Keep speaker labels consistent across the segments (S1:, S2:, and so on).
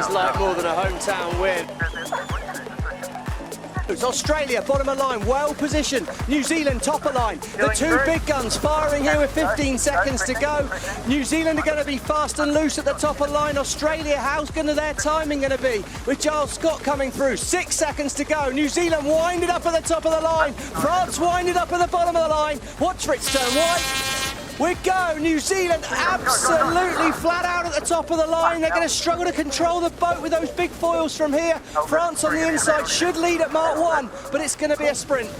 S1: always like more than a hometown win. It's Australia, bottom of line, well positioned. New Zealand, top of line. The two big guns firing here with 15 seconds to go. New Zealand are going to be fast and loose at the top of line. Australia, how's their timing going to be? With Giles Scott coming through, 6 seconds to go. New Zealand winded up at the top of the line. France winded up at the bottom of the line. Watch for its turn white. We go, New Zealand absolutely flat out at the top of the line. They're going to struggle to control the boat with those big foils from here. France on the inside should lead at Mark 1, but it's going to be a sprint.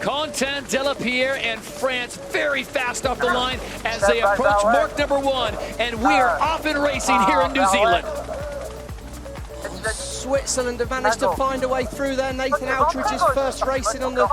S2: Quentin Delapierre and France very fast off the line as they approach mark number 1, and we are off and racing here in New Zealand.
S1: Switzerland have managed to find a way through there. Nathan Outridge's first racing on the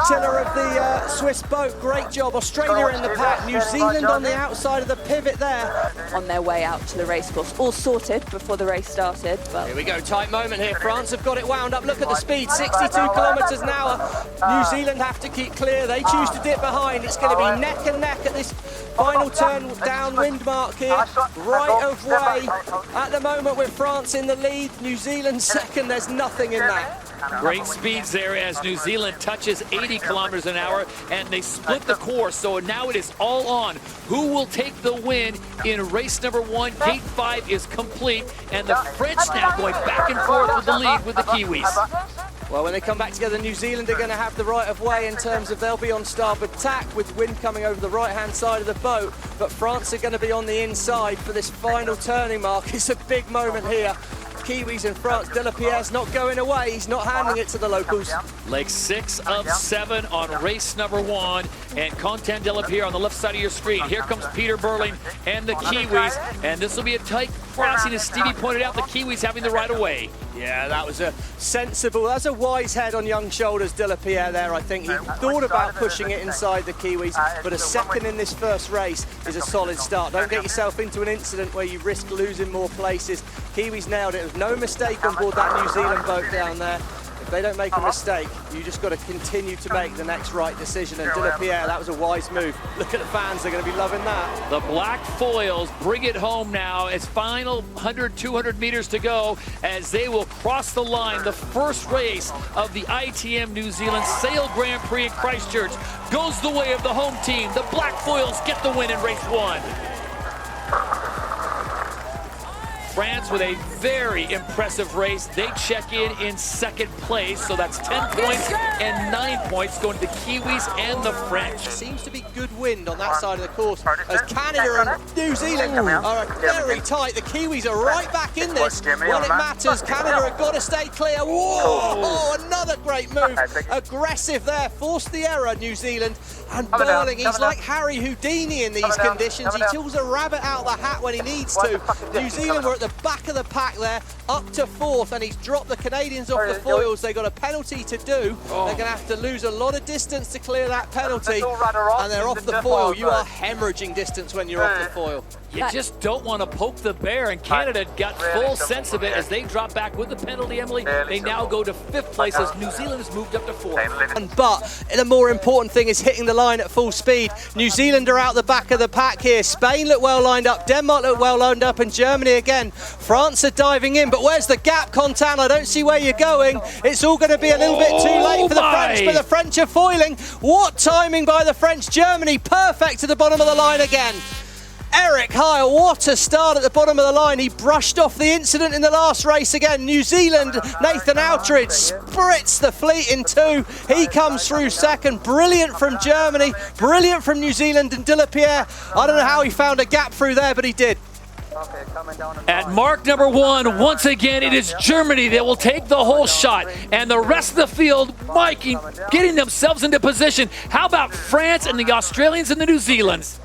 S1: tiller of the Swiss boat. Great job. Australia in the pack. New Zealand on the outside of the pivot there.
S3: On their way out to the racecourse. All sorted before the race started. But
S1: here we go. Tight moment here. France have got it wound up. Look at the speed. 62 kilometres an hour. New Zealand have to keep clear. They choose to dip behind. It's going to be neck and neck at this final turn downwind mark here. Right of way at the moment with France in the lead. New Zealand second. There's nothing in that.
S2: Great speeds there as New Zealand touches 80 kilometers an hour, and they split the course, so now it is all on. Who will take the win in race number 1? Gate 5 is complete, and the French now going back and forth with the lead with the Kiwis.
S1: Well, when they come back together, New Zealand are going to have the right of way in terms of they'll be on starboard tack with wind coming over the right-hand side of the boat, but France are going to be on the inside for this final turning mark. It's a big moment here. Kiwis in France. Delapierre's not going away. He's not handing it to the locals.
S2: Leg 6 of 7 on race number 1, and Quentin Delapierre on the left side of your screen. Here comes Peter Burling and the Kiwis, and this will be a tight crossing, as Stevie pointed out, the Kiwis having the right of way.
S1: Yeah, that was a sensible, that's a wise head on young shoulders, Delapierre there. I think he thought about pushing it inside the Kiwis, but a second in this first race is a solid start. Don't get yourself into an incident where you risk losing more places. Kiwis nailed it. There was no mistake on board that New Zealand boat down there. If they don't make a mistake, you just got to continue to make the next right decision. And Delapierre, that was a wise move. Look at the fans, they're going to be loving that.
S2: The black foils bring it home now. It's final 100, 200 meters to go as they will cross the line. The first race of the ITM New Zealand Sail Grand Prix in Christchurch goes the way of the home team. The black foils get the win in race 1. France with a very impressive race. They check in second place, so that's 10 points and 9 points going to the Kiwis and the French.
S1: Seems to be good wind on that side of the course as Canada and New Zealand are very tight. The Kiwis are right back in this when it matters. Canada have got to stay clear. Whoa, another great move. Aggressive there, forced the error, New Zealand. And Burling, he's like Harry Houdini in these conditions. He pulls a rabbit out of the hat when he needs to. New Zealand were at the back of the pack there, up to 4th, and he's dropped the Canadians off the foils. They got a penalty to do. They're going to have to lose a lot of distance to clear that penalty, and they're off the foil. You are hemorrhaging distance when you're off the foil.
S2: You just don't want to poke the bear, and Canada got full sense of it as they drop back with the penalty, Emily. They now go to 5th place as New Zealand has moved up to 4th.
S1: But the more important thing is hitting the line at full speed. New Zealand are out the back of the pack here. Spain look well lined up, Denmark look well lined up, and Germany again. France are diving in, but where's the gap, Quentin? I don't see where you're going. It's all going to be a little bit too late for the French, but the French are foiling. What timing by the French. Germany perfect to the bottom of the line again. Eric Heil, what a start at the bottom of the line. He brushed off the incident in the last race again. New Zealand, Nathan Outridge sprits the fleet in 2. He comes through second. Brilliant from Germany, brilliant from New Zealand, and Delapierre, I don't know how he found a gap through there, but he did.
S2: At mark number 1, once again, it is Germany that will take the whole shot, and the rest of the field, getting themselves into position. How about France and the Australians and the New Zealanders?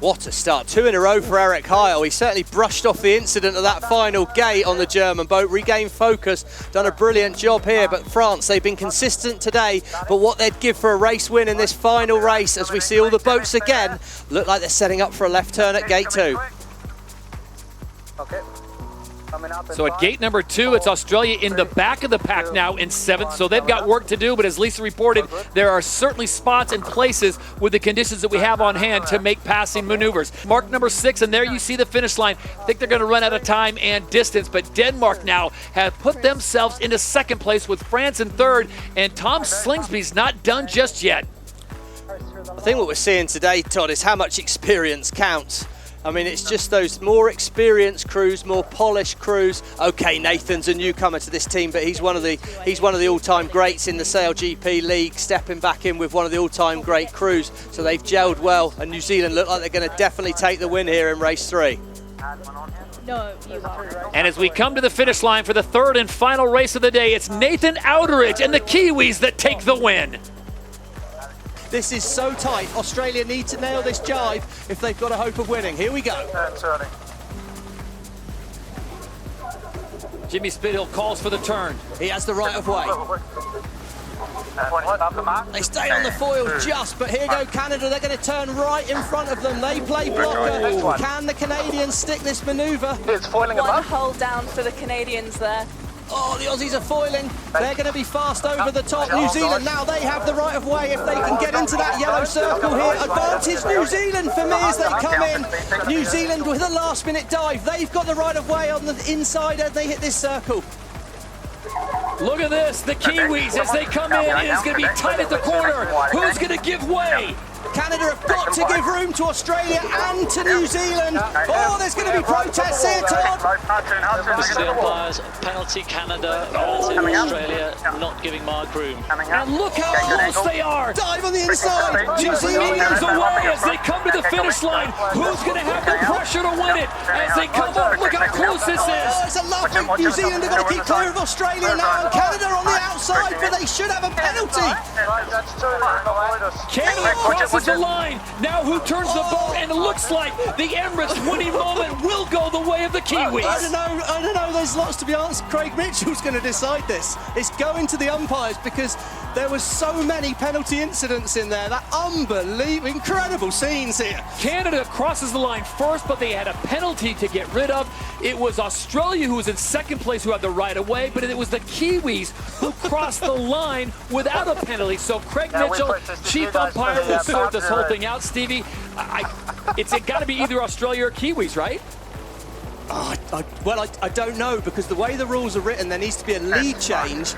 S1: What a start. 2 in a row for Eric Heil. He certainly brushed off the incident of that final gate on the German boat, regained focus, done a brilliant job here. But France, they've been consistent today, but what they'd give for a race win in this final race, as we see all the boats again, look like they're setting up for a left turn at gate 2.
S4: Okay.
S2: So at gate number 2, it's Australia in the back of the pack now in 7th, so they've got work to do, but as Lisa reported, there are certainly spots and places with the conditions that we have on hand to make passing maneuvers. Mark number 6, and there you see the finish line. I think they're going to run out of time and distance, but Denmark now have put themselves into 2nd place with France in 3rd, and Tom Slingsby's not done just yet.
S1: I think what we're seeing today, Todd, is how much experience counts. I mean, it's just those more experienced crews, more polished crews. Okay, Nathan's a newcomer to this team, but he's one of the all-time greats in the SailGP League, stepping back in with one of the all-time great crews. So they've gelled well, and New Zealand look like they're going to definitely take the win here in race 3.
S3: No, you are.
S2: And as we come to the finish line for the 3rd and final race of the day, it's Nathan Outeridge and the Kiwis that take the win.
S1: This is so tight. Australia need to nail this jibe if they've got a hope of winning. Here we go.
S2: Jimmy Spithill calls for the turn.
S1: He has the right of way. They stay on the foil just, but here go Canada. They're going to turn right in front of them. They play blocker. Can the Canadians stick this manoeuvre?
S4: It's foiling
S3: One
S4: above.
S3: hole down for the Canadians there.
S1: Oh, the Aussies are foiling. They're going to be fast over the top. New Zealand now, they have the right of way if they can get into that yellow circle here. Advantage New Zealand for me as they come in. New Zealand with a last minute dive. They've got the right of way on the inside as they hit this circle.
S2: Look at this, the Kiwis as they come in. It is going to be tight at the corner. Who's going to give way?
S1: Canada have got to give room to Australia and to New Zealand. Oh, there's going to be protests here, Todd.
S5: This is the umpires. Penalty Canada, penalty Australia, not giving Mark room.
S2: And look how close they are.
S1: Dive on the inside.
S2: New Zealand moves away as they come to the finish line. Who's going to have the pressure to win it? As they come up, look how close this
S1: Oh,
S2: is.
S1: it's a lovely. New Zealand have got to keep clear of Australia now, and Canada on the outside, but they should have a penalty.
S2: Canada crosses the line. Now who turns the boat? And it looks like the Emirates winning moment will go the way of the Kiwis.
S1: I don't know. There's lots to be answered. Craig Mitchell's going to decide this. It's going to the umpires because there was so many penalty incidents in there. That unbelievable, incredible scenes here.
S2: Canada crosses the line first, but they had a penalty to get rid of. It was Australia who was in 2nd place who had the right of way, but it was the Kiwis who crossed the line without a penalty. So Craig Mitchell, chief umpire, will sort this whole thing out. Stevie, it's got to be either Australia or Kiwis, right?
S1: I don't know, because the way the rules are written, there needs to be a lead change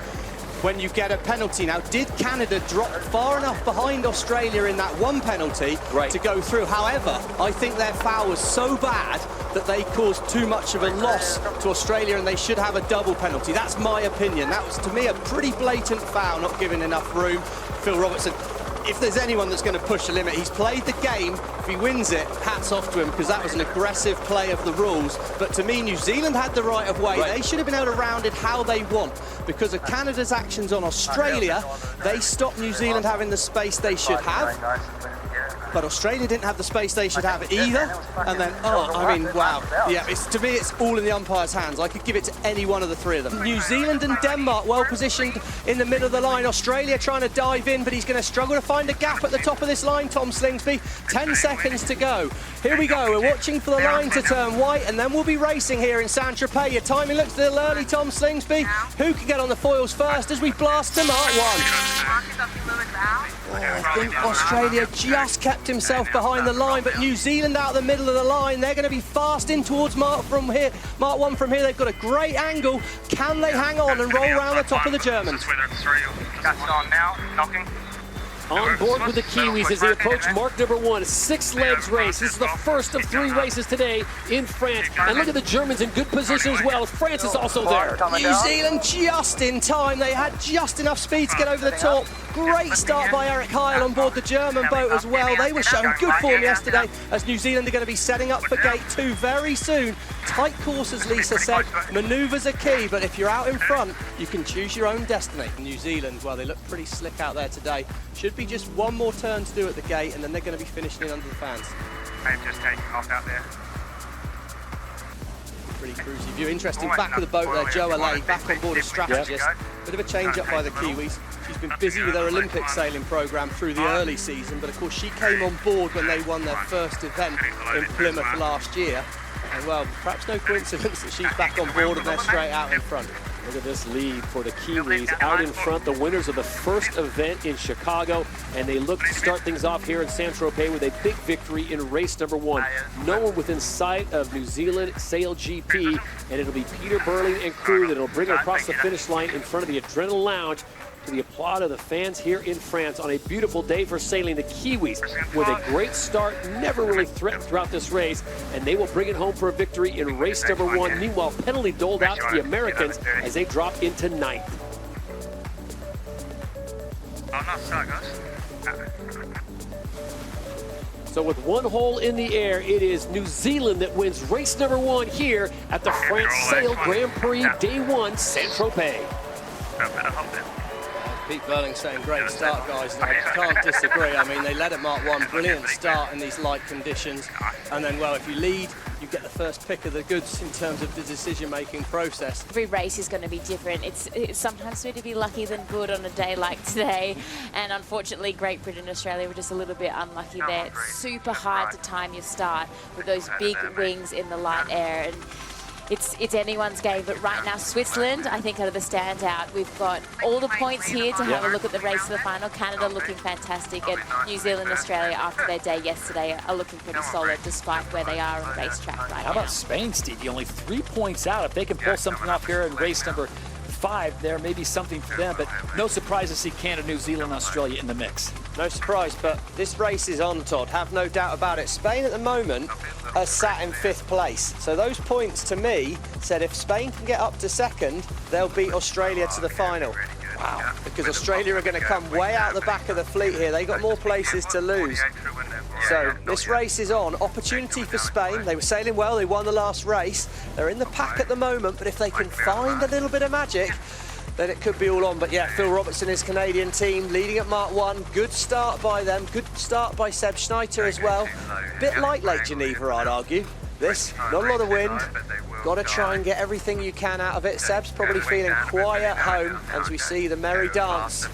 S1: when you get a penalty. Now, did Canada drop far enough behind Australia in that one penalty to go through? However, I think their foul was so bad that they caused too much of a loss to Australia, and they should have a double penalty. That's my opinion. That was, to me, a pretty blatant foul, not giving enough room. Phil Robertson, if there's anyone that's going to push the limit, he's played the game. If he wins it, hats off to him, because that was an aggressive play of the rules. But to me, New Zealand had the right of way. They should have been able to round it how they want. Because of Canada's actions on Australia, they stopped New Zealand having the space they should have. But Australia didn't have the space they should have either. And then, wow. Yeah, to me, it's all in the umpire's hands. I could give it to any one of the three of them. New Zealand and Denmark well positioned in the middle of the line. Australia trying to dive in, but he's going to struggle to find a gap at the top of this line, Tom Slingsby. 10 seconds to go. Here we go. We're watching for the line to turn white, and then we'll be racing here in Saint-Tropez. Your timing looks a little early, Tom Slingsby. Who can get on the foils first as we blast to Mark 1? I think Australia just kept himself behind the line, but New Zealand out the middle of the line. They're going to be fast in towards Mark 1 from here. They've got a great angle. Can they hang on and roll around the top of the Germans?
S6: On board with the Kiwis as they approach mark number 1, 6 legs race. This is the first of 3 races today in France. And look at the Germans in good position as well. France is also there.
S1: New Zealand just in time. They had just enough speed to get over the top. Great start by Eric Heil on board the German boat as well. They were showing good form yesterday as New Zealand are going to be setting up for gate 2 very soon. Tight course, as Lisa said. Manoeuvres are key, but if you're out in front, you can choose your own destiny. New Zealand, well, they look pretty slick out there today. Should be just one more turn to do at the gate, and then they're going to be finishing in under the fans.
S4: They've just taken off out there.
S1: Pretty cruisy view. Interesting back of the boat there, Joe Allais, back on board as strategist. Bit of a change up by the Kiwis. She's been busy with her Olympic sailing programme through the early season, but of course she came on board when they won their first event in Plymouth last year. And well, perhaps no coincidence that she's back on board and they're straight out in front.
S6: Look at this lead for the Kiwis out in front, the winners of the first event in Chicago, and they look to start things off here in Saint-Tropez with a big victory in race number 1. No one within sight of New Zealand SailGP, and it'll be Peter Burling and crew that'll bring it across the finish line in front of the Adrenaline Lounge to the applaud of the fans here in France on a beautiful day for sailing. The Kiwis with a great start, never really threatened throughout this race, and they will bring it home for a victory in race number 1. Meanwhile, penalty doled out to the Americans as they drop into 9th. So with one hole in the air, it is New Zealand that wins race number 1 here at the France Sail Grand Prix Day 1, Saint-Tropez.
S1: Pete Burling saying great start, guys, and I can't disagree. I mean, they led at Mark 1, brilliant start in these light conditions, and then, well, if you lead, you get the first pick of the goods in terms of the decision-making process.
S7: Every race is going to be different. It's sometimes better to be lucky than good on a day like today, and unfortunately Great Britain and Australia were just a little bit unlucky there. It's super hard to time your start with those big wings in the light air, and it's anyone's game, but right now Switzerland, I think, are the standout. We've got all the points here to have a look at the race of the final. Canada looking fantastic, and New Zealand and Australia, after their day yesterday, are looking pretty solid despite where they are on the racetrack right now.
S2: How about Spain, Stevie? Only 3 points out. If they can pull something off here in race number 5, there may be something for them, but no surprise to see Canada, New Zealand, Australia in the mix.
S1: No surprise, but this race is on, Todd, have no doubt about it. Spain at the moment are sat in 5th place, so those points to me said if Spain can get up to 2nd, they'll beat Australia to the final. Wow, because Australia are going to come way out the back of the fleet here. They got more places to lose. So this race is on. Opportunity for Spain. They were sailing well, they won the last race. They're in the pack at the moment, but if they can find a little bit of magic, then it could be all on. But yeah, Phil Robertson, his Canadian team, leading at Mark 1. Good start by them. Good start by Seb Schneider as well. Bit like Lake Geneva, I'd argue. This, not a lot of wind. Got to try and get everything you can out of it. Seb's probably feeling quite at home as we see the merry dance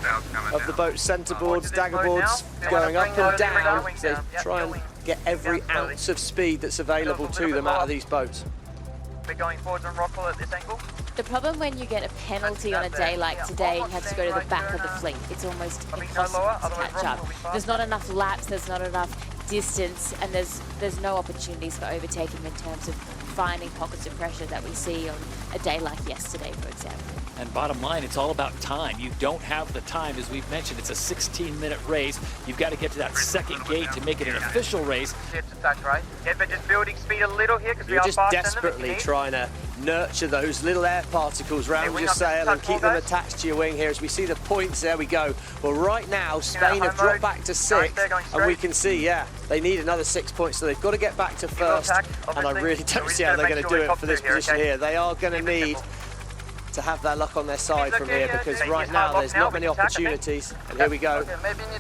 S1: of the boat's centreboards, daggerboards going up and down. So try and get every ounce of speed that's available to them out of these boats.
S4: We're going forwards on Rockall at this angle.
S7: The problem when you get a penalty on a day like today and you have to go to the back of the fleet, it's almost impossible to catch up. There's not enough laps, there's not enough distance, and there's no opportunities for overtaking in terms of finding pockets of pressure that we see on a day like yesterday, for example.
S2: And bottom line, it's all about time. You don't have the time, as we've mentioned. It's a 16-minute race. You've got to get to that second gate to make it an official race.
S4: Yeah, but just building speed a little here because we
S1: You're
S4: are
S1: just
S4: faster
S1: desperately trying to nurture those little air particles round your sail and keep them attached to your wing here as we see the points. There we go. Well, right now, Spain have dropped back to 6th, and we can see, yeah, they need another 6 points, so they've got to get back to 1st, and I really don't see how they're going to do it for this position here. They are going to need to have their luck on their side from here, because right now there's not many opportunities. And here we go.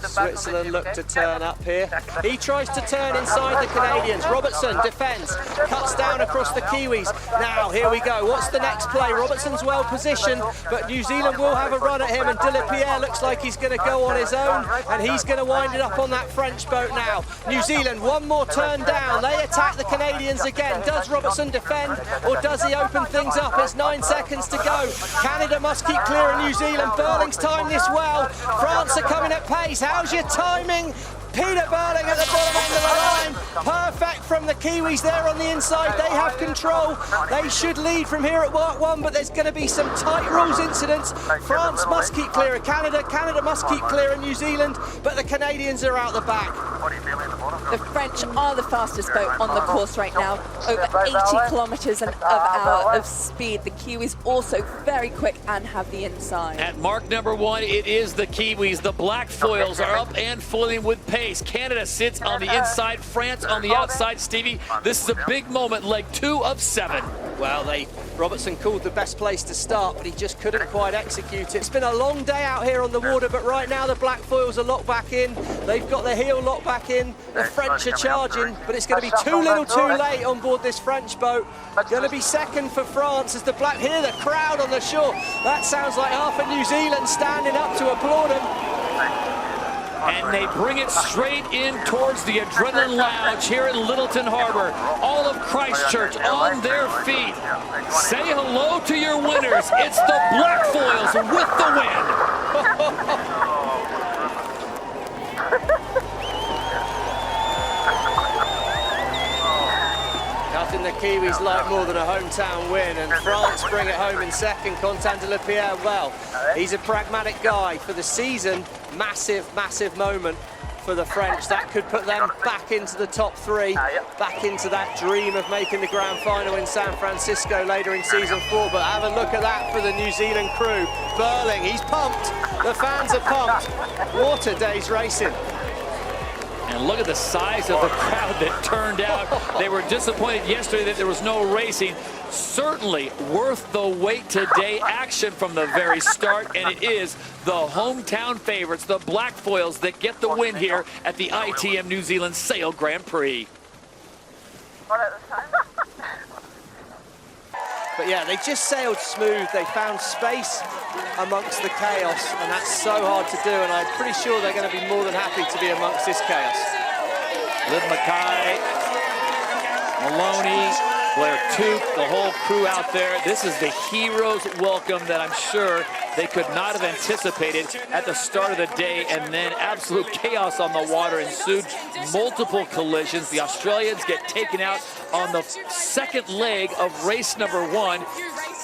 S1: Switzerland look to turn up here. He tries to turn inside the Canadians. Robertson defends, cuts down across the Kiwis. Now here we go. What's the next play? Robertson's well positioned, but New Zealand will have a run at him, and Delapierre looks like he's going to go on his own, and he's going to wind it up on that French boat now. New Zealand, one more turn down. They attack the Canadians again. Does Robertson defend, or does he open things up? It's 9 seconds to go. Canada must keep clear of New Zealand. Burling's timed this well. France are coming at pace. How's your timing? Peter Burling at the bottom end of the line. Perfect from the Kiwis there on the inside. They have control. They should lead from here at Mark 1, but there's going to be some tight rules incidents. France must keep clear of Canada. Canada must keep clear of New Zealand, but the Canadians are out the back.
S3: The French are the fastest boat on the course right now, over 80 kilometres an hour of speed. The Kiwis also very quick and have the inside.
S2: At mark number 1, it is the Kiwis. The black foils are up and foiling with pace. Canada sits on the inside, France on the outside. Stevie, this is a big moment, leg 2 of 7.
S1: Well, Robertson called the best place to start, but he just couldn't quite execute it. It's been a long day out here on the water, but right now the black foils are locked back in. They've got the heel locked back in. The French are charging, but it's going to be too little too late on board this French boat. Going to be second for France as the black, hear the crowd on the shore. That sounds like half of New Zealand standing up to applaud them.
S2: And they bring it straight in towards the Adrenaline Lounge here in Littleton Harbor. All of Christchurch on their feet. Say hello to your winners. It's the Blackfoils with the win.
S1: Nothing the Kiwis like more than a hometown win, and France bring it home in second. Quentin de la Pierre, well, he's a pragmatic guy. For the season, massive, massive moment for the French. That could put them back into the top three, back into that dream of making the grand final in San Francisco later in season 4. But have a look at that for the New Zealand crew. Burling, he's pumped. The fans are pumped. What a day's racing.
S2: And look at the size of the crowd that turned out. They were disappointed yesterday that there was no racing. Certainly worth the wait today. Action from the very start, and it is the hometown favorites, the Blackfoils, that get the win here at the ITM New Zealand Sail Grand Prix.
S1: But yeah, they just sailed smooth. They found space amongst the chaos, and that's so hard to do, and I'm pretty sure they're going to be more than happy to be amongst this chaos.
S2: Liv Mackay, Maloney, Blair Tuke, the whole crew out there. This is the hero's welcome that I'm sure they could not have anticipated at the start of the day, and then absolute chaos on the water ensued. Multiple collisions. The Australians get taken out on the second leg of race number 1.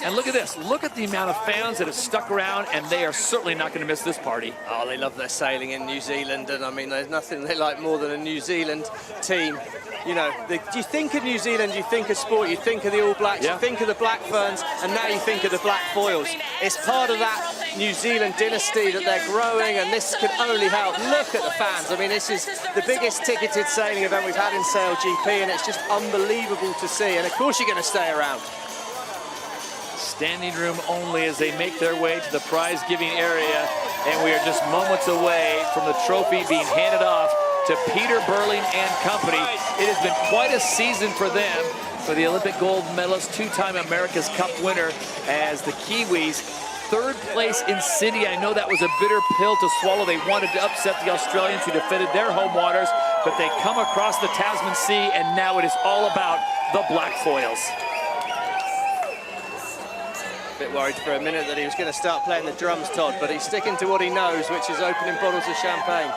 S2: And look at this. Look at the amount of fans that have stuck around, and they are certainly not going to miss this party.
S1: Oh, they love their sailing in New Zealand, and I mean, there's nothing they like more than a New Zealand team. You know, you think of New Zealand, you think of sport, you think of the All Blacks, you think of the Black Ferns, and now you think of the Blackfoils. It's part of that New Zealand dynasty that they're growing, and this can only help. Look at the fans. I mean, this is the biggest ticketed sailing event we've had in SailGP, and it's just unbelievable to see. And of course you're going to stay around.
S2: Standing room only as they make their way to the prize-giving area, and we are just moments away from the trophy being handed off to Peter Burling and company. It has been quite a season for them, for the Olympic gold medalist, 2-time America's Cup winner, as the Kiwis, 3rd place in Sydney. I know that was a bitter pill to swallow. They wanted to upset the Australians who defended their home waters, but they come across the Tasman Sea, and now it is all about the Blackfoils.
S1: Bit worried for a minute that he was going to start playing the drums, Todd, but he's sticking to what he knows, which is opening bottles of champagne.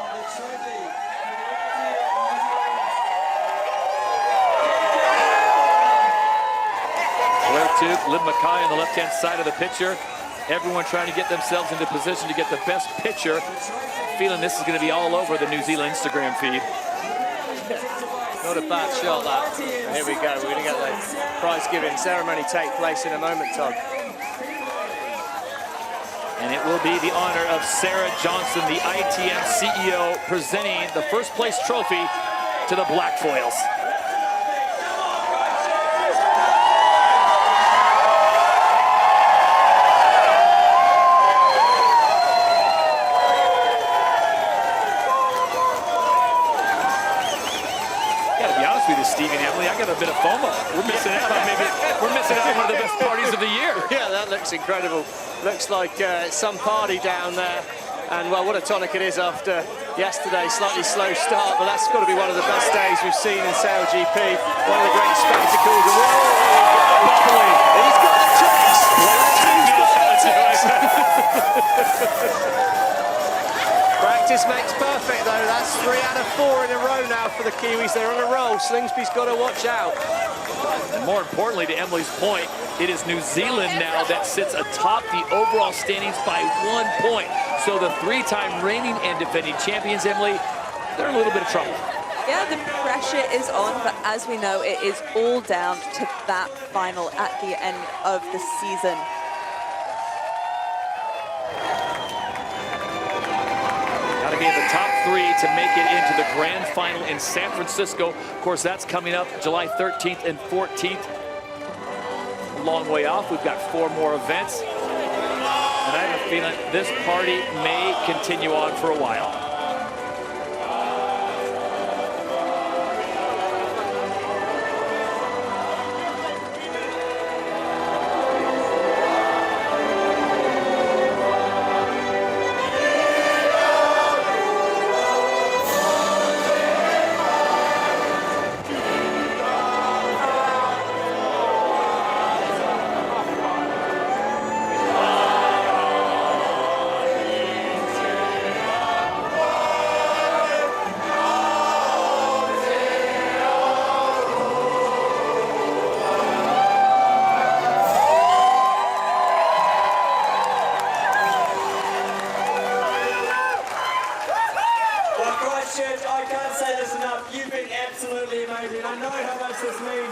S2: Blair Tuke, Liv Mackay on the left-hand side of the picture. Everyone trying to get themselves into position to get the best picture. Feeling this is going to be all over the New Zealand Instagram feed.
S1: Not a bad shot, that. And here we go. We're going to get the prize-giving ceremony take place in a moment, Todd.
S2: And it will be the honor of Sarah Johnson, the ITM CEO, presenting the first place trophy to the Blackfoils. Stevie and Emily, I got a bit of FOMO. We're missing out on one of the best parties of the year.
S1: Yeah, that looks incredible. Looks like some party down there. And well, what a tonic it is after yesterday. Slightly slow start, but that's got to be one of the best days we've seen in SailGP. One of the great spectacles. Whoa! He's got the tricks! Practice makes perfect, though. That's 3 out of 4 in a row now for the Kiwis. They're on a roll. Slingsby's got to watch out.
S2: And more importantly, to Emily's point, it is New Zealand now that sits atop the overall standings by 1 point. So the 3-time reigning and defending champions, Emily, they're in a little bit of trouble.
S3: Yeah, the pressure is on, but as we know, it is all down to that final at the end of the season.
S2: Got to be in the top 3 to make it into the grand final in San Francisco. Of course, that's coming up July 13th and 14th. A long way off. We've got 4 more events. And I have a feeling this party may continue on for a while.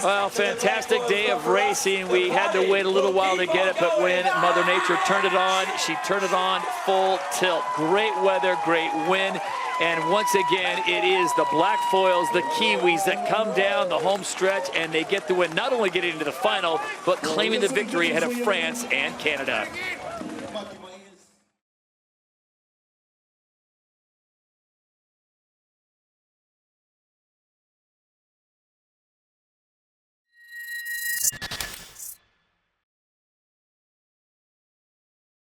S2: Well, fantastic day of racing. We had to wait a little while to get it, but when Mother Nature turned it on, she turned it on full tilt. Great weather, great wind. And once again, it is the black foils, the Kiwis, that come down the home stretch, and they get the win, not only getting into the final, but claiming the victory ahead of France and Canada.